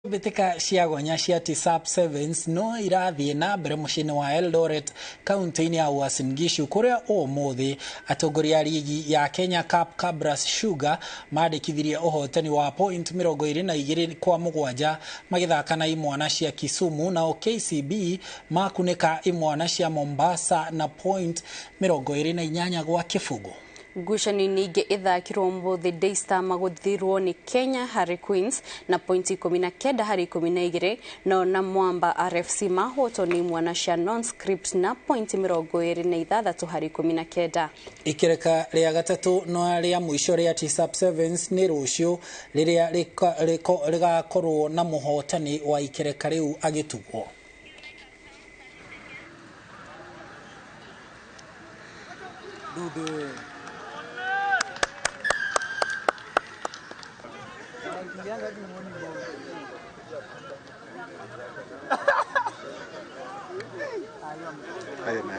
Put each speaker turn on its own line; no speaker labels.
Bitika ciagonya cia TSAP Sevens no irathie na mbere mucini wa Eldoret kaunti-ini ya Uasin Gishu kuria umuthi atongoria ligi ya Kenya Cup Kabras Sugar mandikithirie uhotani wa point 22 kwa mugwanja magithaka na imwana cia Kisumu na KCB makunika imwana cia Mombasa na point 28 gwa kibugu.
Ngucanio nyingĩ ithakirwo mũthĩ Daystar maguthirwo ni Kenya Harry Queens na pointi 19 harĩ 12 na Mwamba RFC mahotwo ni imwana cia Non-Script na pointi 26 harĩ 19.
Ikereka ria gatatu no ria mwisho ria TSAP Sevens ni rucio riria rigakorwo na muhotani wa ikereka riu agitugwo.
Hey man.